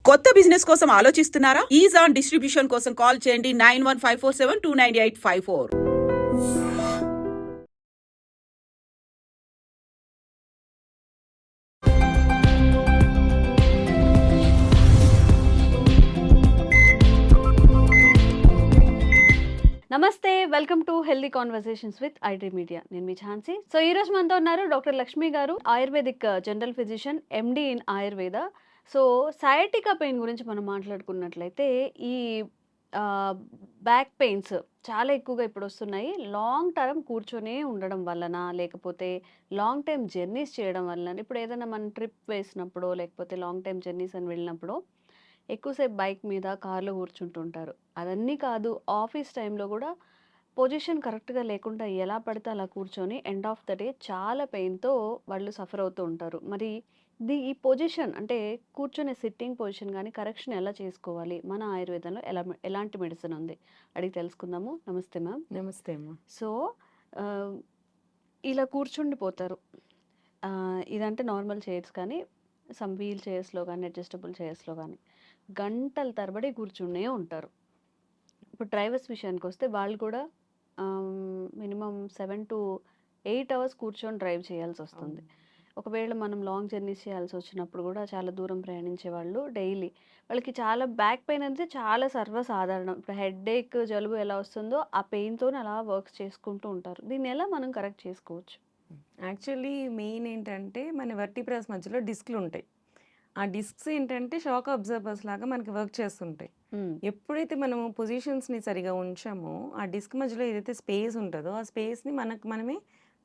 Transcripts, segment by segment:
కొత్త బిజినెస్ కోసం ఆలోచిస్తున్నారా? ఈజాన్ డిస్ట్రిబ్యూషన్ కోసం కాల్ చేయండి 9154729854. నమస్తే, welcome to healthy conversations with ఐడ్రీ media. నేను మీ ఝాన్సీ. సో ఈ రోజు మనతో ఉన్నారు డాక్టర్ లక్ష్మి గారు, ayurvedic general physician, MD in Ayurveda. So sciatica pain గురించి మనం మాట్లాడుకున్నట్లయితే ఈ బ్యాక్ పెయిన్స్ చాలా ఎక్కువగా ఇప్పుడు వస్తున్నాయి. లాంగ్ టర్మ్ కూర్చొనే ఉండడం వలన, లేకపోతే లాంగ్ టైం జర్నీస్ చేయడం వలన, ఇప్పుడు ఏదైనా మనం ట్రిప్ వేసినప్పుడు, లేకపోతే లాంగ్ టైం జర్నీస్ అని వెళ్ళినప్పుడు ఎక్కువసేపు బైక్ మీద, కార్‌లో కూర్చుంటుంటారు. అదన్నీ కాదు, ఆఫీస్ టైంలో గూడా పొజిషన్ కరెక్ట్‌గా లేకుండా ఎలా పడితే అలా కూర్చొని ఎండ్ ఆఫ్ ద డే చాలా పెయిన్‌తో వాళ్ళు సఫర్ అవుతూ ఉంటారు. మరి ఈ పొజిషన్ అంటే కూర్చొనే సిట్టింగ్ పొజిషన్ గాని కరెక్షన్ ఎలా చేసుకోవాలి? మన ఆయుర్వేదంలో ఎలాంటి మెడిసిన్ ఉంది? అడిగి తెలుసుకుందాము. నమస్తే మ్యామ్. నమస్తే అమ్మ. సో, ఆహ్, ఇలా కూర్చుండిపోతారు. ఇదంటే నార్మల్ చైర్స్ కానీ, సమ్ వీల్ చైర్స్‌లో గానీ, అడ్జస్టబుల్ చైర్స్‌లో గానీ గంటల తరబడి కూర్చునే ఉంటారు. ఇప్పుడు డ్రైవర్స్ విషయానికొస్తే వాళ్ళు కూడా మినిమమ్ 7-8 అవర్స్ కూర్చొని డ్రైవ్ చేయాల్సొస్తుంది. ఒకవేళ మనం లాంగ్ జర్నీస్ చేయాల్సొచ్చినప్పుడు గూడా చాలా దూరం ప్రయాణించే వాళ్ళు డైలీ వాళ్ళకి చాలా బ్యాక్ పెయిన్ అనేది చాలా సర్వసాధారణం. ఇప్పుడు హెడ్‌ఏక్, జలుబు ఎలా వస్తుందో ఆ పెయిన్‌తోని అలా వర్క్స్ చేసుకుంటూ ఉంటారు. దీన్ని ఎలా మనం కరెక్ట్ చేసుకోవచ్చు? యాక్చువల్లీ మెయిన్ ఏంటంటే మన వర్టిబ్రాస్ మధ్యలో డిస్క్‌లుంటాయి. ఆ డిస్క్స్ ఏంటంటే షాక్ అబ్జర్బర్స్ లాగా మనకి వర్క్ చేస్తుంటాయి. హ్మ్. ఎప్పుడైతే మనము పొజిషన్స్‌ని సరిగ్గా ఉంచామో, ఆ డిస్క్ మధ్యలో ఏదైతే స్పేస్ ఉంటదో, ఆ స్పేస్‌ని మనకు మనమే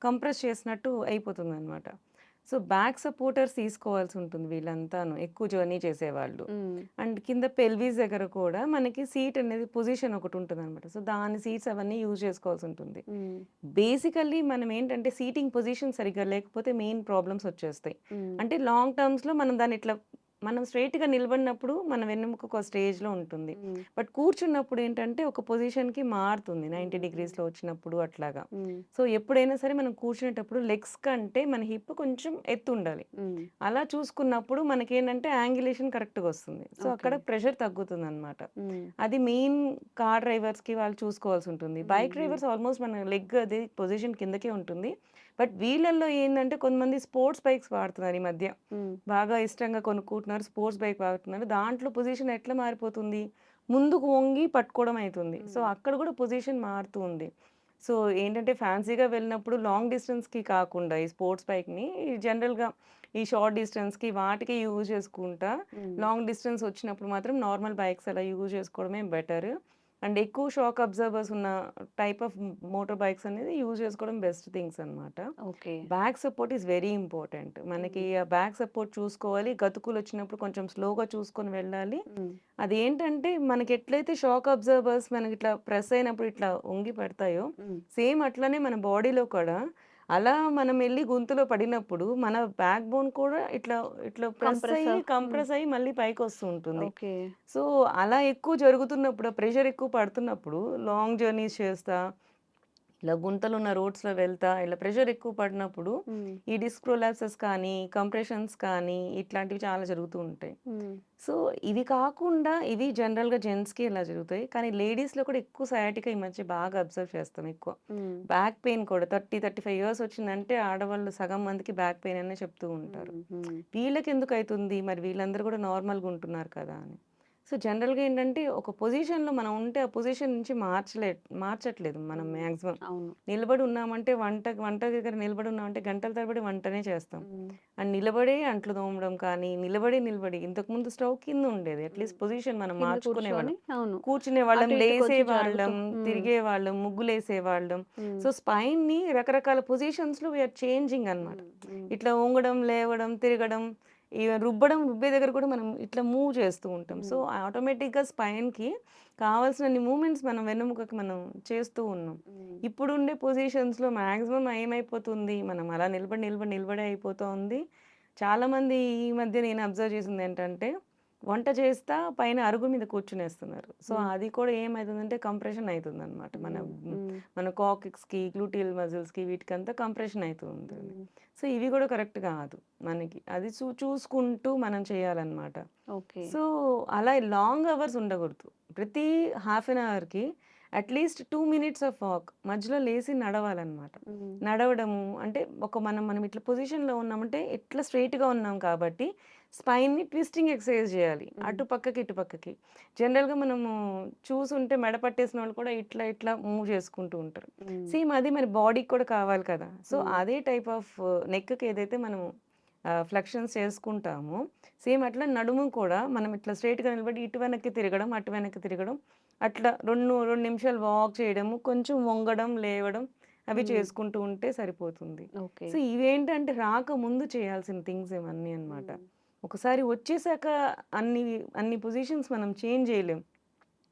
కంప్రెస్ చేసినట్టు అయిపోతుందనమాట. సో, బ్యాక్ సపోర్టర్స్ తీసుకోవాల్సి ఉంటుంది వీళ్ళంతాను, ఎక్కువ జర్నీ చేసేవాళ్ళు. హ్మ్. అండ్ కింద పెల్విస్ దగ్గర కూడా మనకి సీట్ అనేది పొజిషన్ ఒకటి ఉంటుందనమాట. సో, దాని సీట్స్ అవన్నీ యూజ్ చేసుకోవాల్సి ఉంటుంది. హ్మ్. బేసికల్లీ మనం ఏంటంటే సీటింగ్ పొజిషన్ సరిగ్గా లేకపోతే మెయిన్ ప్రాబ్లమ్స్ వచ్చేస్తాయి. హ్మ్. అంటే లాంగ్ టర్మ్స్‌లో మనం దాన్ని ఇట్లా మనం స్ట్రెయిట్‌గా నిలబడినప్పుడు మన వెన్నెముక ఒక స్టేజ్‌లో ఉంటుంది. హ్మ్. బట్ కూర్చున్నప్పుడు ఏంటంటే ఒక పొజిషన్‌కి మారుతుంది. 90 హ్మ్. డిగ్రీస్‌లో వచ్చినప్పుడు అట్లాగా. హ్మ్. సో, ఎప్పుడైనా సరే మనం కూర్చునేటప్పుడు లెగ్స్ కంటే మన హిప్ కొంచెం ఎత్తుండాలి. హ్మ్. అలా చూసుకున్నప్పుడు మనకేంటంటే యాంగిలేషన్ కరెక్ట్‌గా వస్తుంది. So, okay. అక్కడ ప్రెషర్ తగ్గుతుందనమాట. హ్మ్. అది మెయిన్ కార్ డ్రైవర్స్‌కి వాళ్ళు చూసుకోవాల్సి ఉంటుంది. హ్మ్. బైక్ హ్మ్. డ్రైవర్స్ ఆల్మోస్ట్ మన లెగ్ అది పొజిషన్ కిందకే ఉంటుంది. బట్ వీళ్ళల్లో ఏందంటే కొంతమంది స్పోర్ట్స్ బైక్స్ వాడుతున్నారు ఈ మధ్య. హ్మ్. బాగా ఇష్టంగా కొనుక్కుంటున్నారు. స్పోర్ట్స్ బైక్ వాడుతున్నారు. దాంట్లో పొజిషన్ ఎట్లా మారిపోతుంది? ముందుకు వంగి పట్టుకోవడం అయితుంది. సో, హ్మ్. అక్కడ కూడా పొజిషన్ మారుతూ ఉంది. సో, ఏంటంటే ఫ్యాన్సీగా వెళ్ళినప్పుడు లాంగ్ డిస్టెన్స్‌కి కాకుండా ఈ స్పోర్ట్స్ బైక్‌ని జనరల్‌గా ఈ షార్ట్ డిస్టెన్స్‌కి వాటికి యూజ్ చేసుకుంటా, హ్మ్. లాంగ్ డిస్టెన్స్ వచ్చినప్పుడు మాత్రం నార్మల్ బైక్స్ అలా యూజ్ చేసుకోవడమే బెటర్. అండ్ ఎక్కువ షాక్ అబ్జర్వర్స్ ఉన్న టైప్ ఆఫ్ మోటార్ బైక్స్ అనేది యూజ్ చేసుకోవడం బెస్ట్ థింగ్స్ అనమాట. Okay. Back support is very important. మనకి హ్మ్. ఆ బ్యాక్ సపోర్ట్ చూసుకోవాలి. గతుకులొచ్చినప్పుడు కొంచెం స్లోగా చూసుకొని వెళ్ళాలి. హ్మ్. అదేంటంటే మనకెట్లయితే షాక్ అబ్జర్వర్స్ మనకిట్లా ప్రెస్ అయినప్పుడు ఇట్లా వంగి పడతాయో, హ్మ్. సేమ్ అట్లనే మన బాడీలో కూడా అలా మనం ఎళ్లి గొంతులో పడినప్పుడు మన బ్యాక్ బోన్ కూడా ఇట్లా ఇట్లా ప్రెస్ అయ్యి, కంప్రెసర్. హ్మ్. కంప్రెస్ అయ్యి మళ్ళీ పైకొస్తూ ఉంటుంది. ఓకే. సో, అలా ఎక్కువ జరుగుతున్నప్పుడు, ఆ ప్రెషర్ ఎక్కువ పడుతున్నప్పుడు లాంగ్ జర్నీస్ చేస్తా, ఇలా గుంతలున్న రోడ్స్‌లో వెళ్తా, ఇలా ప్రెషర్ ఎక్కువ పడినప్పుడు హ్మ్. ఈ డిస్క్ ప్రొలాప్సెస్ కానీ, కంప్రెషన్స్ కానీ ఇట్లాంటివి చాలా జరుగుతూ ఉంటాయి. హ్మ్. సో, ఇవి కాకుండా ఇవి జనరల్‌గా జెంట్స్‌కి ఇలా జరుగుతాయి. కానీ లేడీస్‌లో కూడా ఎక్కువ సయాటికా ఈ మధ్య బాగా అబ్జర్వ్ చేస్తాం ఎక్కువ. హ్మ్. బ్యాక్ పెయిన్ కూడా 35 ఇయర్స్ వచ్చిందంటే ఆడవాళ్ళు సగం మందికి బ్యాక్ పెయిన్ అనే చెప్తూ ఉంటారు. హ్మ్. హ్మ్. వీళ్ళకెందుకైతుంది? మరి వీళ్ళందరూ కూడా నార్మల్‌గా ఉంటున్నారు కదా! అని. సో, జనరల్‌గా ఏంటంటే ఒక పొజిషన్‌లో మనం ఉంటే ఆ పొజిషన్ నుంచి మార్చట్లేదు మనం హ్మ్. మాక్సిమం. అవును. నిలబడి ఉన్నామంటే వంట దగ్గర నిలబడి ఉన్నామంటే గంటల తరబడి వంటనే చేస్తాం. హ్మ్. అండ్ నిలబడే అంట్లు తోమడం కానీ, నిలబడి ఇంతకుముందు స్టవ్ కింద ఉండేది. హ్మ్. అట్‌లీస్ట్ పొజిషన్ మనం కింద కూర్చొని మార్చుకునేవాళ్ళం. అవును. కూర్చునేవాళ్ళం, అటు ఇటు కొంచెం జరుగుతూ. లేసేవాళ్ళం, హ్మ్. తిరిగేవాళ్ళం, ముగ్గులేసేవాళ్ళం. హ్మ్. సో, స్పైన్‌ని రకరకాల పొజిషన్స్‌లో వి ఆర్ చేంజింగ్ అనమాట. హ్మ్. హ్మ్. ఇట్లా వంగడం, లేవడం, తిరగడం, ఈవెన్ రుబ్బే దగ్గర కూడా మనం ఇట్లా మూవ్ చేస్తూ ఉంటాం. సో, హ్మ్. ఆటోమేటిక్‌గా స్పైన్‌కి కావాల్సినన్ని మూవ్‌మెంట్స్ మనం వెన్నెముకకి మనం చేస్తూ ఉన్నాం. హ్మ్. ఇప్పుడుండే పొజిషన్స్‌లో మాక్సిమం ఏమైపోతుంది, మనం అలా నిలబడే అయిపోతోంది. చాలామంది ఈ మధ్య నేను అబ్జర్వ్ చేసిందేంటంటే, వంట చేస్తా పైన అరుగు మీద కూర్చునేస్తున్నారు. సో, అది కూడా ఏమైతుందంటే కంప్రెషన్ అయితుందనమాట. మన కాక్స్‌కి, గ్లూటియల్ మజిల్స్‌కి వీటికంతా కంప్రెషన్ అయితూ ఉంటుంది. సో, ఇవి కూడా కరెక్ట్ కాదు మనకి. అది చూసుకుంటూ మనం చేయాలనమాట. ఓకే. సో, అలా లాంగ్ అవర్స్ ఉండకూడదు. ప్రతి హాఫ్ అన్ అవర్‌కి అట్‌లీస్ట్ 2 మినిట్స్ ఆఫ్ వాక్ మధ్యలో లేసి నడవాలనమాట. నడవడము అంటే మనం ఇట్లా పొజిషన్‌లో ఉన్నామంటే ఇట్లా స్ట్రెయిట్‌గా ఉన్నాం కాబట్టి స్పైన్‌ని ట్విస్టింగ్ ఎక్సర్సైజ్ చేయాలి. అటు పక్కకి, ఇటు పక్కకి. జనరల్‌గా మనము చూసుంటే మెడ పట్టేసిన వాళ్ళు కూడా ఇట్లా, ఇట్లా మూవ్ చేసుకుంటూ ఉంటారు. సేమ్ అది మరి బాడీకి కూడా కావాలి కదా! సో, అదే టైప్ ఆఫ్ నెక్‌కి ఏదైతే మనము ఫ్లెక్షన్స్ చేసుకుంటామో, సేమ్ అట్లా నడుము కూడా మనం ఇట్లా స్ట్రెయిట్‌గా నిలబడి ఇటు వెనక్కి తిరగడం, అటు వెనక్కి తిరగడం, అట్లా 2 నిమిషాలు వాక్ చేయడము, కొంచెం వంగడం, లేవడం అవి చేసుకుంటూ ఉంటే సరిపోతుంది. ఓకే. సో, ఇవేంటంటే రాకముందు చేయాల్సిన థింగ్స్ ఇవన్నీ అన్నమాట. ఒకసారి వచ్చేసాక అన్ని అన్ని పొజిషన్స్ మనం చేంజ్ చేయలేం.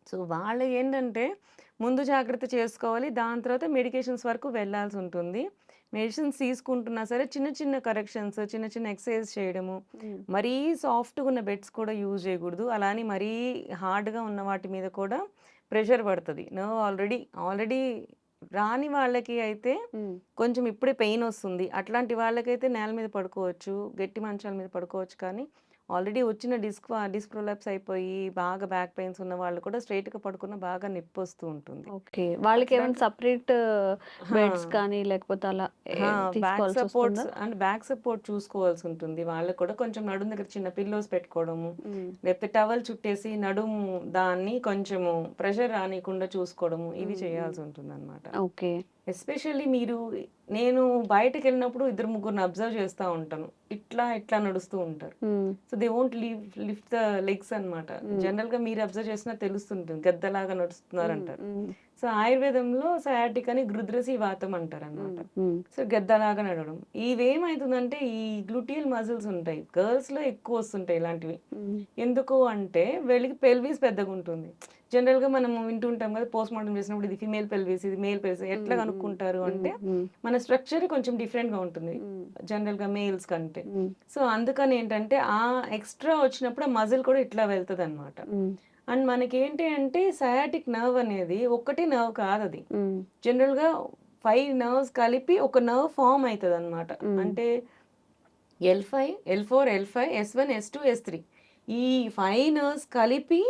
సో, వాళ్ళు ఏంటంటే ముందు జాగ్రత్త చేసుకోవాలి. దాని తర్వాత మెడికేషన్స్ వరకు వెళ్ళాల్సుంటుంది. మెడిసిన్స్ తీసుకుంటున్నా సరే చిన్న చిన్న కరెక్షన్స్, చిన్న చిన్న ఎక్సర్సైజ్ చేయడము. మరీ సాఫ్ట్‌గా ఉన్న బెడ్స్ కూడా యూజ్ చేయకూడదు. అలా అని మరీ హార్డ్‌గా ఉన్న వాటి మీద కూడా ప్రెషర్ పడతది. నర్వ్ ఆల్రెడీ రాని వాళ్ళకి అయితే కొంచెం ఇప్పుడే పెయిన్ వస్తుంది. అట్లాంటి వాళ్ళకైతే నేల మీద పడుకోవచ్చు. గట్టి మంచాల మీద పడుకోవచ్చు. కానీ ఆల్రెడీ వచ్చిన డిస్క్ ప్రొలాప్స్ అయిపోయి బాగా బ్యాక్ పెయిన్స్ ఉన్న వాళ్ళు కూడా స్ట్రెయిట్‌గా పడుకున్న బాగా నొప్పొస్తూ ఉంటుంది. ఓకే. వాళ్ళకేమైనా అట్లాంటి సెపరేట్ ఆ! బెడ్స్ కానీ లేకపోతే అలా బ్యాక్ సపోర్ట్స్ తీసుకోవాల్సొస్తుందా? అండ్ బ్యాక్ సపోర్ట్ చూసుకోవాల్సుంటుంది. వాళ్ళకి కూడా కొంచెం నడుము దగ్గర చిన్న పిల్లోస్ పెట్టుకోవడము, హ్మ్. లేకపోతే టవల్ చుట్టేసి నడుము దాన్ని కొంచెము ప్రెషర్ రానీయకుండా చూసుకోవడము ఇవి చేయాల్సుంటుందనమాట. ఓకే. ఎస్పెషల్లీ నేను బయటకెళ్ళినప్పుడు ఇద్దరు ముగ్గురిని అబ్జర్వ్ చేస్తా ఉంటాను. ఇట్లా నడుస్తూ ఉంటారు. So, they won't lift the legs అనమాట. జనరల్‌గా మీరు అబ్జర్వ్ చేసినా తెలుస్తుంటుంది. గద్దలాగా నడుస్తున్నారంటారు. సో, ఆయుర్వేదంలో సయాటిక్ అని గృధ్రసి వాతం అంటారనమాట. సో, గద్దలాగా నడవడం. ఇవేమైతుందంటే ఈ గ్లూటియల్ మజిల్స్ ఉంటాయి. గర్ల్స్‌లో ఎక్కువ వస్తుంటాయి ఇలాంటివి. ఎందుకు అంటే వీళ్ళకి పెల్విస్ పెద్దగుంటుంది. జనరల్‌గా మనము వింటుంటాం కదా! పోస్ట్‌మార్టం చేసినప్పుడు ఇది ఫీమేల్ పెల్విస్, ఇది మేల్ పెల్విస్ ఎట్లా కనుక్కుంటారు అంటే మన స్ట్రక్చర్ కొంచెం డిఫరెంట్‌గా ఉంటుంది. జనరల్‌గా మేల్స్ కంటే. సో, అందుకని ఏంటంటే ఆ ఎక్స్‌ట్రా వచ్చినప్పుడు ఆ మజిల్ కూడా ఇట్లా వెళ్తదనమాట. అండ్ మనకేంటి అంటే సయాటిక్ నర్వ్ అనేది ఒక్కటే నర్వ్ కాదది. జనరల్‌గా 5 నర్వ్స్ కలిపి ఒక నర్వ్ ఫార్మ్ అయితదనమాట. అంటే L5, L4, L5, S1, S2, S3 ఈ 5 నర్వ్స్ కలిపి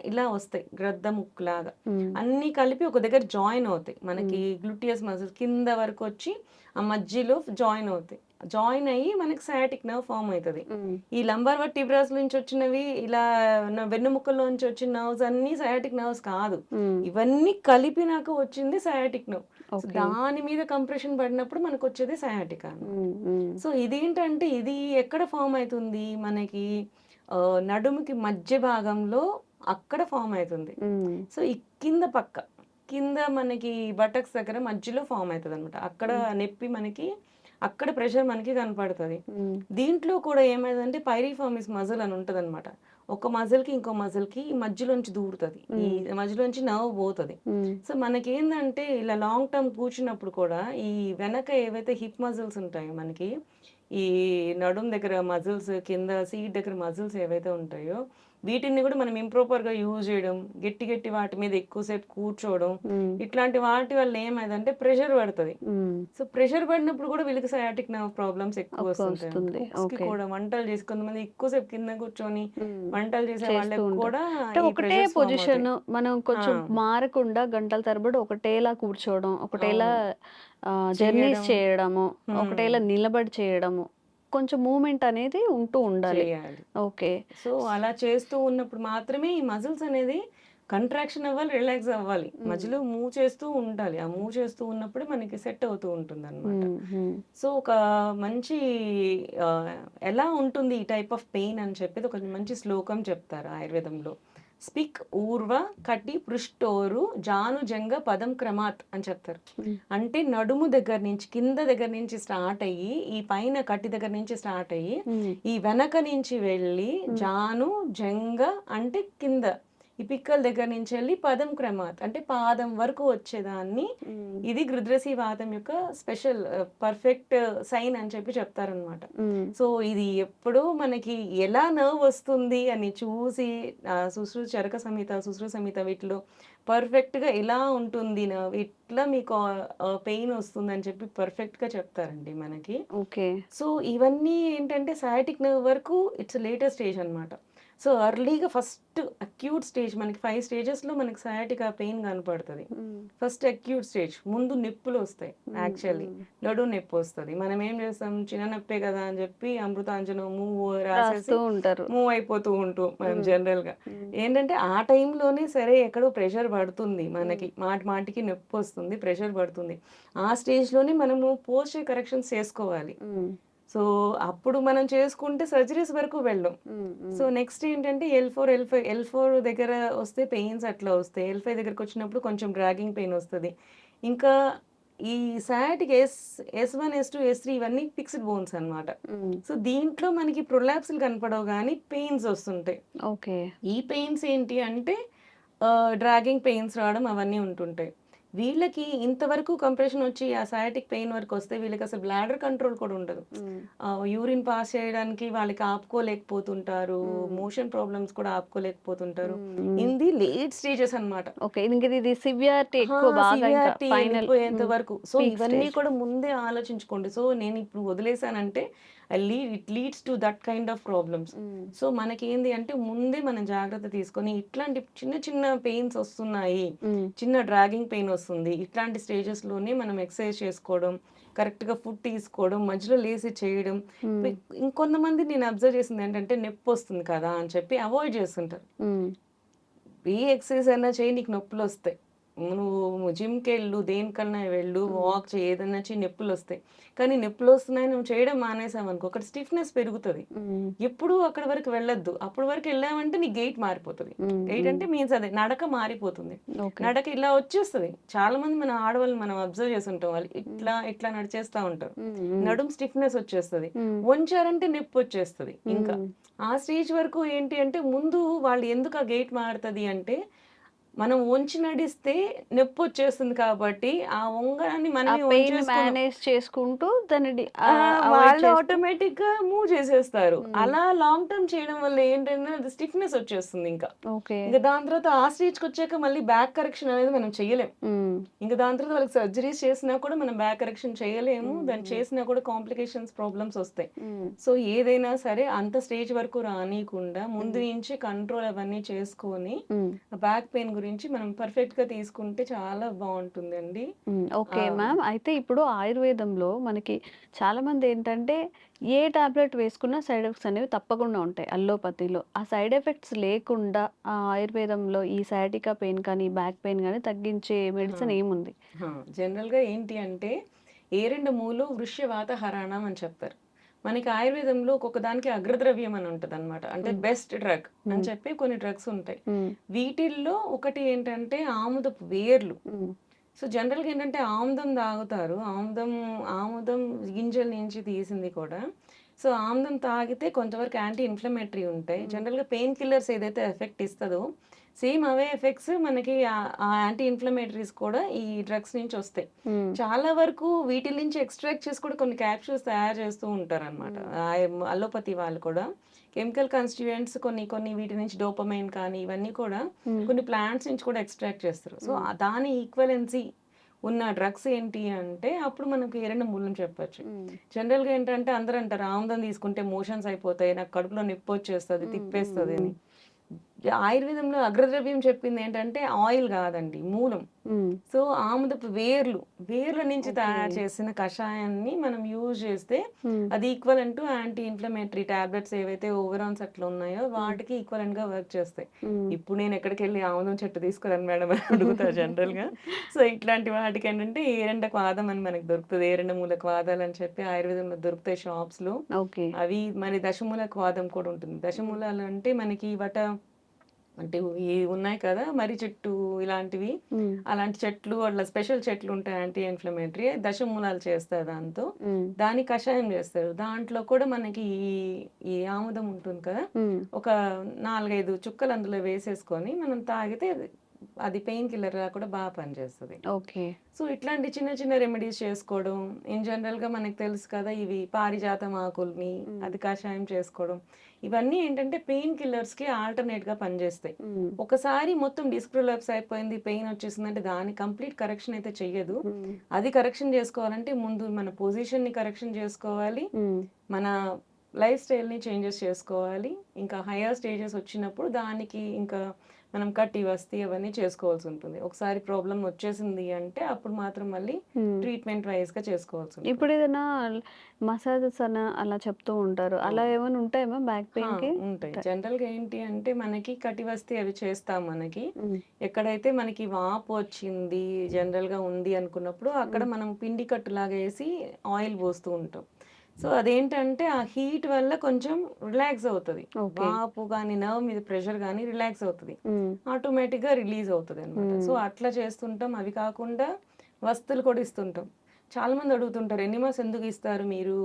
ఇలా వస్తాయి. గ్రద్ద ముక్కులాగా. అన్నీ కలిపి ఒక దగ్గర జాయిన్ అవుతాయి. మనకి గ్లూటియస్ మజిల్స్ కింద వరకు వచ్చి ఆ మధ్యలో జాయిన్ అవుతాయి. జాయిన్ అయ్యి మనకి సయాటిక్ నర్వ్ ఫార్మ్ అయితది. ఈ లంబార్ వర్టిబ్రాస్ నుంచి వచ్చినవి ఇలా వెన్నుముక్కలో నుంచి వచ్చిన నర్వ్స్ అన్నీ సయాటిక్ నర్వ్స్ కాదు. ఇవన్నీ కలిపినాక వచ్చింది సయాటిక్ నర్వ్. సో, దాని మీద కంప్రెషన్ పడినప్పుడు మనకొచ్చేది సయాటికా అన్నమాట. సో, ఇదేంటంటే ఇది ఎక్కడ ఫార్మ్ అయితుంది మనకి నడుముకి మధ్య భాగంలో అక్కడ ఫార్మ్ అయితుంది. సో, ఈ కింద మనకి బటక్స్ దగ్గర మధ్యలో ఫార్మ్ అయితదనమాట. అక్కడ నొప్పి మనకి అక్కడ ప్రెషర్ మనకి కనపడతది. దీంట్లో కూడా ఏమైందంటే పైరిఫార్మిస్ మజిల్ అని ఉంటదనమాట. ఒక మజిల్‌కి ఇంకో మజిల్‌కి ఈ మధ్యలోంచి దూరుతది. ఈ మధ్యలోంచి నర్వ్ పోతది. సో, మనకేందంటే ఇలా లాంగ్ టర్మ్ కూర్చున్నప్పుడు కూడా ఈ వెనక ఏవైతే హిప్ మజిల్స్ ఉంటాయో మనకి, ఈ నడుము దగ్గర మజిల్స్, కింద సీట్ దగ్గర మజిల్స్ ఏవైతే ఉంటాయో వీటిని కూడా మనం ఇంప్రాపర్‌గా యూజ్ చేయడం, గట్టి వాటి మీద ఎక్కువసేపు కూర్చోవడం, ఇట్లాంటి వాటి వల్ల ఏమైందంటే ప్రెషర్ పడతది. సో, ప్రెషర్ పడినప్పుడు కూడా వీళ్ళకి సయాటిక్ నర్వ్ ప్రాబ్లమ్స్ ఎక్కువ వస్తుంటాయి. వస్తుంది. కుక్స్‌కి ఓకే. కూడా వంటలు చేసి కొంతమంది ఎక్కువసేపు కింద కూర్చొని వంటలు చేసే చేస్తూ వాళ్ళకి ఉంటారు. కూడా అంటే ఈ ఒకటే ప్రెషర్స్ ఫార్మ్ అవుతాయి. పొజిషన్ మనం కొంచెం మారకుండా గంటల తరబడి ఒకటేలా కూర్చోవడం, ఒకటేలా అవును. జర్నీస్ చేయడం. చేయడము, ఒకటేలా నిలబడి చేయడము, కొంచెం మూవ్‌మెంట్ అనేది ఉంటూ ఉండాలి. చేయాలి. ఓకే. సో, అలా చేస్తూ ఉన్నప్పుడు మాత్రమే ఈ మజిల్స్ అనేది కంట్రాక్షన్ అవ్వాలి, రిలాక్స్ అవ్వాలి. మధ్యలో మూవ్ చేస్తూ ఉండాలి. ఆ మూవ్ చేస్తూ ఉన్నప్పుడే మనకి సెట్ అవుతూ ఉంటుందన్నమాట. సో, ఒక మంచి ఎలా ఉంటుంది ఈ టైప్ ఆఫ్ పెయిన్ అని చెప్పేది ఒక మంచి శ్లోకం చెప్తారు ఆయుర్వేదంలో. స్పిక్ ఊర్వ కటి పృష్టోరు జానుజంగ పదం క్రమాత్ అని చెప్తారు. అంటే నడుము దగ్గర నుంచి కింద దగ్గర నుంచి స్టార్ట్ అయ్యి ఈ పైన కటి దగ్గర నుంచి స్టార్ట్ అయ్యి ఈ వెనక నుంచి వెళ్ళి జాను జంగ అంటే కింద ఈ పిక్కల దగ్గర నుంచి వెళ్ళి పదం క్రమాత్ అంటే పాదం వరకు వచ్చేదాన్ని ఇది గృద్రసి వాతం యొక్క స్పెషల్ పర్ఫెక్ట్ సైన్ అని చెప్పి చెప్తారనమాట. సో ఇది ఎప్పుడూ మనకి ఎలా నర్వ్ వస్తుంది అని చూసి చరక సంహిత, సుశ్రు సంహిత వీటిలో పర్ఫెక్ట్గా ఎలా ఉంటుంది నర్వ్, ఇట్లా మీకు పెయిన్ వస్తుంది అని చెప్పి పర్ఫెక్ట్గా చెప్తారండి మనకి. ఓకే. సో ఇవన్నీ ఏంటంటే సయాటిక్ నర్వ్ వరకు ఇట్స్ లేటెస్ట్ స్టేజ్ అనమాట. సో ఎర్లీగా ఫస్ట్ అక్యూట్ స్టేజ్ మనకి 5 స్టేజెస్లో మనకి సయాటికా పెయిన్ కనపడుతుంది. ఫస్ట్ అక్యూట్ స్టేజ్ ముందు నొప్పులు వస్తాయి. యాక్చువల్లీ నడు నొప్పి వస్తుంది. మనం ఏం చేస్తాం, చిన్న నొప్పే కదా అని చెప్పి అమృతాంజనము రాసేసి ఉంటారు. మూవ్ అయిపోతూ ఉంటాం మనం జనరల్గా. ఏంటంటే ఆ టైంలోనే సరే ఎక్కడో ప్రెషర్ పడుతుంది మనకి, మాటికి నొప్పి వస్తుంది, ప్రెషర్ పడుతుంది. ఆ స్టేజ్లోనే మనము పోస్చర్ కరెక్షన్స్ చేసుకోవాలి. సో అప్పుడు మనం చేసుకుంటే సర్జరీస్ వరకు వెళ్ళాం. సో నెక్స్ట్ ఏంటంటే L4 దగ్గర వస్తే పెయిన్స్ అట్లా వస్తాయి. L5 దగ్గరకు వచ్చినప్పుడు కొంచెం డ్రాగింగ్ పెయిన్ వస్తుంది. ఇంకా ఈ సయాటిక్ S1, S2, S3 ఇవన్నీ ఫిక్స్డ్ బోన్స్ అన్నమాట. సో దీంట్లో మనకి ప్రొలాప్స్లు కనపడవు కానీ పెయిన్స్ వస్తుంటాయి. ఓకే. ఈ పెయిన్స్ ఏంటి అంటే డ్రాగింగ్ పెయిన్స్ రావడం అవన్నీ ఉంటుంటాయి. వీళ్ళకి ఇంతవరకు కంప్రెషన్ వచ్చి ఆ సయాటిక్ పెయిన్ వరకు వస్తే వీళ్ళకి అసలు బ్లాడర్ కంట్రోల్ కూడా ఉండదు. యూరిన్ పాస్ చేయడానికి వాళ్ళకి ఆపుకోలేకపోతుంటారు, మోషన్ ప్రాబ్లమ్స్ కూడా ఆపుకోలేకపోతుంటారు. ఇది లేట్ స్టేజెస్ అన్నమాట. ఓకే. ఇది సివియారిటీ ఎక్కువ బాగా ఇంకా ఫైనల్ పోయేంత వరకు. సో ఇవన్నీ కూడా ముందే ఆలోచించుకోండి. సో నేను ఇప్పుడు వదిలేసానంటే it leads to that kind of problems. So మనకి ఏంది అంటే ముందే మనం జాగ్రత్త తీసుకొని ఇట్లాంటి చిన్న పెయిన్స్ వస్తున్నాయి, చిన్న డ్రాగింగ్ పెయిన్ వస్తుంది, ఇట్లాంటి స్టేజెస్లోనే మనం ఎక్సర్సైజ్ చేసుకోవడం, కరెక్ట్గా ఫుడ్ తీసుకోవడం, మధ్యలో లేసి చేయడం. ఇంకొంతమంది నేను అబ్జర్వ్ చేసింది ఏంటంటే నొప్పి వస్తుంది కదా అని చెప్పి అవాయిడ్ చేస్తుంటారు. ఏ ఎక్సర్సైజ్ అయినా చేయి, నీకు నొప్పులు వస్తాయి, నువ్వు జిమ్కి వెళ్ళు, దేనికన్నా వెళ్ళు, వాక్ చేయి, ఏదన్నా నొప్పులు వస్తాయి. కానీ నొప్పులు వస్తున్నాయి నువ్వు చేయడం మానేసావు అనుకో, అక్కడ స్టిఫ్నెస్ పెరుగుతుంది. ఎప్పుడు అక్కడ వరకు వెళ్ళొద్దు. అప్పటి వరకు వెళ్ళామంటే నీ గెయిట్ మారిపోతుంది. గెయిట్ అంటే మీన్స్ అదే నడక మారిపోతుంది. నడక ఇలా వచ్చేస్తుంది. చాలా మంది మన ఆడవాళ్ళు మనం అబ్జర్వ్ చేసి ఉంటాం, వాళ్ళు ఇట్లా నడిచేస్తా ఉంటారు, నడుము స్టిఫ్నెస్ వచ్చేస్తుంది. వంచారంటే నొప్పి వచ్చేస్తుంది. ఇంకా ఆ స్టేజ్ వరకు ఏంటి అంటే ముందు వాళ్ళు ఎందుకు ఆ గెయిట్ మారుతుంది అంటే మనం వంచి నడిస్తే నొప్పి వచ్చేస్తుంది కాబట్టి ఆ వంగడాన్ని మనమే మేనేజ్ చేసుకుంటూ దాన్ని వాళ్ళు ఆటోమేటిక్ గా మూవ్ చేసేస్తారు. అలా లాంగ్ టర్మ్ చేయడం వల్ల ఏంటంటే అది స్టిఫ్నెస్ వచ్చేస్తుంది. ఇంకా దాని తర్వాత ఆ స్టేజ్ కి వచ్చాక మళ్ళీ బ్యాక్ కరెక్షన్ అనేది మనం చేయలేం. ఇంకా దాని తర్వాత వాళ్ళకి సర్జరీస్ చేసినా కూడా మనం బ్యాక్ కరెక్షన్ చేయలేము. దాన్ని చేసినా కూడా కాంప్లికేషన్స్ ప్రాబ్లమ్స్ వస్తాయి. సో ఏదైనా సరే అంత స్టేజ్ వరకు రానియకుండా ముందు నుంచి కంట్రోల్ అవన్నీ చేసుకొని బ్యాక్ పెయిన్ గురించి మనం పర్ఫెక్ట్ గా తీసుకుంటే చాలా బాగుంటుందండి. Okay ma'am. అయితే ఇప్పుడు ఆయుర్వేదంలో మనకి చాలా మంది ఏంటంటే ఏ టాబ్లెట్ వేసుకున్నా సైడ్ ఎఫెక్ట్స్ అనేవి తప్పకుండా ఉంటాయి. అల్లోపతిలో ఆ సైడ్ ఎఫెక్ట్స్ లేకుండా ఆ ఆయుర్వేదంలో ఈ సయాటికా పెయిన్ కానీ బ్యాక్ పెయిన్ కానీ తగ్గించే మెడిసిన్ ఏముంది? జనరల్ గా ఏంటి అంటే ఏరెండు మూలు వృష్యవాత హరాణం అని చెప్తారు. మనకి ఆయుర్వేదంలో ఒక్కొక్క దానికి అగ్రద్రవ్యం అని ఉంటుంది అనమాట. అంటే బెస్ట్ డ్రగ్ అని చెప్పి కొన్ని డ్రగ్స్ ఉంటాయి. వీటిల్లో ఒకటి ఏంటంటే ఆముదపు వేర్లు. సో జనరల్గా ఏంటంటే ఆముదం తాగుతారు, ఆముదం గింజల నుంచి తీసింది కూడా. సో ఆముదం తాగితే కొంతవరకు యాంటీ ఇన్ఫ్లమేటరీ ఉంటాయి. జనరల్గా పెయిన్ కిల్లర్స్ ఏదైతే ఎఫెక్ట్ ఇస్తుందో సేమ్ అవే ఎఫెక్ట్స్ మనకి ఆ యాంటీ ఇన్ఫ్లమేటరీస్ కూడా ఈ డ్రగ్స్ నుంచి వస్తాయి. చాలా వరకు వీటి నుంచి ఎక్స్ట్రాక్ట్ చేసి కూడా కొన్ని క్యాప్సూల్స్ తయారు చేస్తూ ఉంటారు అనమాట అలోపతి వాళ్ళు కూడా. కెమికల్ కాన్స్టిట్యూయెంట్స్ కొన్ని వీటి నుంచి డోపమైన్ కానీ ఇవన్నీ కూడా కొన్ని ప్లాంట్స్ నుంచి కూడా ఎక్స్ట్రాక్ట్ చేస్తారు. సో దాని ఈక్వలెన్సీ ఉన్న డ్రగ్స్ ఏంటి అంటే అప్పుడు మనకు ఏరైనా మూలం చెప్పచ్చు. జనరల్గా ఏంటంటే అందరూ అంటారు ఆముదం తీసుకుంటే మోషన్స్ అయిపోతాయి, నాకు కడుపులో నొప్పి వచ్చేస్తుంది, తిప్పేస్తుంది అని. ఆయుర్వేదంలో అగ్రద్రవ్యం చెప్పింది ఏంటంటే ఆయిల్ కాదండి, మూలం. సో ఆముదపు వేర్ల నుంచి తయారు చేసిన కషాయాన్ని మనం యూజ్ చేస్తే అది equivalent to anti inflammatory tablets ఏవైతే ఓవరాన్స్ అట్లా ఉన్నాయో వాటికి ఈక్వలెంట్ గా వర్క్ చేస్తాయి. ఇప్పుడు నేను ఎక్కడికి వెళ్ళి ఆముదం చెట్టు తీసుకురాను మేడం అని అడుగుతారు జనరల్ గా. సో ఇట్లాంటి వాటికి ఏంటంటే ఏరెండ వాదం అని మనకి దొరుకుతుంది, ఏరెండ మూలక వాదాలు అని చెప్పి ఆయుర్వేదంలో దొరుకుతాయి షాప్స్ లో. అవి మరి దశమూలక వాదం కూడా ఉంటుంది. దశమూలాలు అంటే మనకి అంటే ఈ ఉన్నాయి కదా మర్రి చెట్టు ఇలాంటివి, అలాంటి చెట్లు అట్లా స్పెషల్ చెట్లు ఉంటాయి యాంటీ ఇన్ఫ్లమేటరీ, దశమూలాలు చేస్తారు దాంతో, దాని కషాయం చేస్తారు. దాంట్లో కూడా మనకి ఈ ఆముదం ఉంటుంది కదా, ఒక 4-5 చుక్కలు అందులో వేసేసుకొని మనం తాగితే అది పెయిన్ కిల్లర్ గా కూడా బాగా పనిచేస్తుంది. ఓకే. సో ఇట్లాంటి చిన్న చిన్న రెమెడీస్ చేసుకోవడం, ఇన్ జనరల్ గా మనకి తెలుసు కదా ఇవి పారిజాతం ఆకుల్ని అది కషాయం చేసుకోవడం, ఇవన్నీ ఏంటంటే పెయిన్ కిల్లర్స్ కి ఆల్టర్నేట్ గా పనిచేస్తాయి. ఒకసారి మొత్తం డిస్క్ ప్రొలాప్స్ అయిపోయింది, పెయిన్ వచ్చేసిందంటే దాని కంప్లీట్ కరెక్షన్ అయితే చెయ్యదు. అది కరెక్షన్ చేసుకోవాలంటే ముందు మన పొజిషన్ ని కరెక్షన్ చేసుకోవాలి, మన లైఫ్ స్టైల్ని చేంజెస్ చేసుకోవాలి. ఇంకా హయ్యర్ స్టేజెస్ వచ్చినప్పుడు దానికి ఇంకా మనం కట్టి వస్తీ అవన్నీ చేసుకోవాల్సి ఉంటుంది. ఒకసారి ప్రాబ్లం వచ్చేసింది అంటే అప్పుడు మాత్రం మళ్ళీ ట్రీట్మెంట్ వైజ్ గా చేసుకోవాల్సి ఉంటుంది. ఇప్పుడు ఏదైనా మసాజెస్ అని అలా చెప్తూ ఉంటారు, అలా ఏమైనా ఉంటాయమ్మా బ్యాక్ పెయిన్ కి? ఉంటాయి. జనరల్ గా ఏంటి అంటే మనకి కటి వస్తీ అవి చేస్తాం. మనకి ఎక్కడైతే మనకి వాపు వచ్చింది జనరల్ గా ఉంది అనుకున్నప్పుడు అక్కడ మనం పిండి కట్టులాగా వేసి ఆయిల్ పోస్తూ ఉంటాం. సో అదేంటంటే ఆ హీట్ వల్ల కొంచెం రిలాక్స్ అవుతుంది, వాపు కానీ నర్వ్ మీద ప్రెషర్ కానీ రిలాక్స్ అవుతుంది, ఆటోమేటిక్ గా రిలీజ్ అవుతుంది అనమాట. సో అట్లా చేస్తుంటాం. అవి కాకుండా వస్తువులు కూడా ఇస్తుంటాం. చాలా మంది అడుగుతుంటారు ఎనిమాస్ ఎందుకు ఇస్తారు మీరు,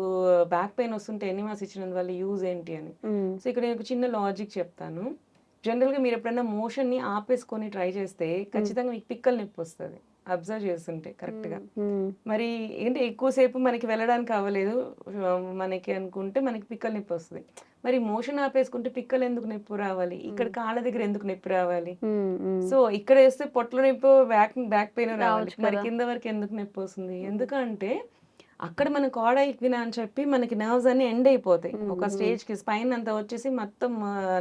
బ్యాక్ పెయిన్ వస్తుంటే ఎనిమాస్ ఇచ్చినందు వల్ల యూజ్ ఏంటి అని. సో ఇక్కడ నేను ఒక చిన్న లాజిక్ చెప్తాను. జనరల్ గా మీరు ఎప్పుడైనా మోషన్ ని ఆపేసుకొని ట్రై చేస్తే ఖచ్చితంగా మీకు పిక్కలు నొప్పి వస్తుంది, అబ్జర్వ్ చేస్తుంటే కరెక్ట్ గా. మరి ఏంటి ఎక్కువసేపు మనకి వెళ్ళడానికి అవ్వలేదు మనకి అనుకుంటే మనకి పిక్కలు నొప్పి వస్తుంది. మరి మోషన్ ఆపేసుకుంటే పిక్కలు ఎందుకు నొప్పి రావాలి, ఇక్కడ కాళ్ళ దగ్గర ఎందుకు నొప్పి రావాలి? సో ఇక్కడ వేస్తే పొట్టలో నొప్పి బ్యాక్ పెయిన్ రావాలి, మరి కింద వరకు ఎందుకు నొప్పి వస్తుంది? ఎందుకంటే అక్కడ మన కాడ ఎక్కినా అని చెప్పి మనకి నర్వ్స్ అన్ని ఎండ్ అయిపోతాయి. ఒక స్టేజ్ కి స్పైన్ అంతా వచ్చేసి మొత్తం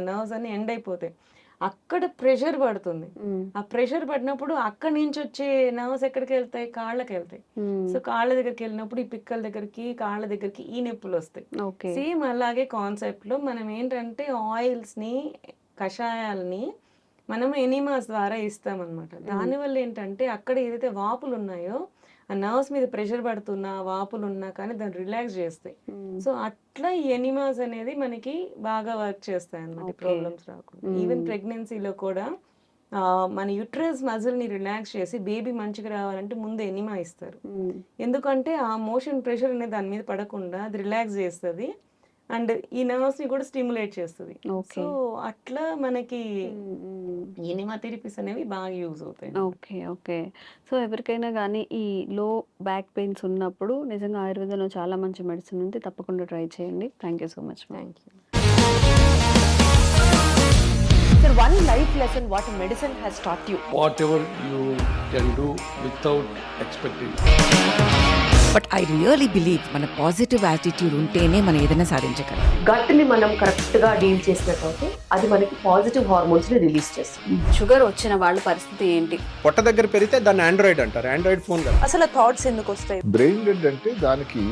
నర్వ్స్ అన్ని ఎండ్ అయిపోతాయి. అక్కడ ప్రెషర్ పడుతుంది. ఆ ప్రెషర్ పడినప్పుడు అక్కడి నుంచి వచ్చే నర్వ్స్ ఎక్కడికి వెళ్తాయి, కాళ్ళకి వెళ్తాయి. సో కాళ్ళ దగ్గరికి వెళ్ళినప్పుడు ఈ పిక్కల దగ్గరికి కాళ్ళ దగ్గరికి ఈ నొప్పులు వస్తాయి. సేమ్ అలాగే కాన్సెప్ట్ లో మనం ఏంటంటే ఆయిల్స్ ని కషాయాలని మనం ఎనిమాస్ ద్వారా ఇస్తాం అనమాట. దానివల్ల ఏంటంటే అక్కడ ఏదైతే వాపులు ఉన్నాయో ఆ నర్వ్స్ మీద ప్రెషర్ పడుతున్నా వాపులు ఉన్నా కానీ దాన్ని రిలాక్స్ చేస్తాయి. సో అట్లా ఈ ఎనిమాస్ అనేది మనకి బాగా వర్క్ చేస్తాయి అన్నమాట, ప్రాబ్లమ్స్ రాకుండా. ఈవెన్ ప్రెగ్నెన్సీలో కూడా మన యూట్రస్ మజిల్ ని రిలాక్స్ చేసి బేబీ మంచిగా రావాలంటే ముందు ఎనిమా ఇస్తారు. ఎందుకంటే ఆ మోషన్ ప్రెషర్ అనేది దాని మీద పడకుండా అది రిలాక్స్ చేస్తుంది అండ్ ఈ నర్వ్స్ ని కూడా స్టిమ్యులేట్ చేస్తుంది. సో అట్లా మనకి ఎనిమా థెరపీస్ అనేవి బాగా యూజ్ అవుతాయి. ఓకే. ఓకే. సో ఎవరికైనా కానీ ఈ లో బ్యాక్ పెయిన్స్ ఉన్నప్పుడు నిజంగా ఆయుర్వేదంలో చాలా మంచి మెడిసిన్ ఉంది, తప్పకుండా ట్రై చేయండి. Thank you so much. Thank you. Sir, one life lesson what medicine has taught you. Whatever you can do without expecting. But I really believe మన పాజిటివ్ యాటిట్యూడ్ ఉంటేనే మనం ఏదైనా సాధించగలం. గట్ని మనం కరెక్ట్ గా డీల్ చేసినట్లయితే అది మనకి పాజిటివ్ హార్మోన్స్ ని రిలీజ్ చేస్తుంది. షుగర్ వచ్చిన వాళ్ళ పరిస్థితి ఏంటి? పొట్ట దగ్గర పెరిగితే దాన్ని ఆండ్రాయిడ్ అంటారు, ఆండ్రాయిడ్ ఫోన్ కదా. అసలు థాట్స్ ఎందుకు వస్తాయి? బ్రెయిన్ డెడ్ అంటే దానికి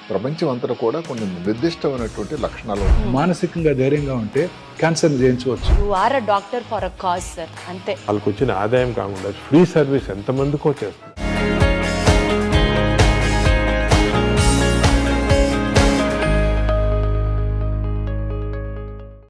ప్రపంచం అంతా కూడా కొన్ని నిర్దిష్టమైనటువంటి లక్షణాలు ఉన్నాయి. మానసికంగా ధైర్యంగా ఉంటే క్యాన్సర్ జయించవచ్చు. You are a doctor for a cause sir, అంతే. వాళ్ళకి వచ్చిన ఆదాయం కాకుండా ఫ్రీ సర్వీస్ ఎంతమందికో చేస్తారు.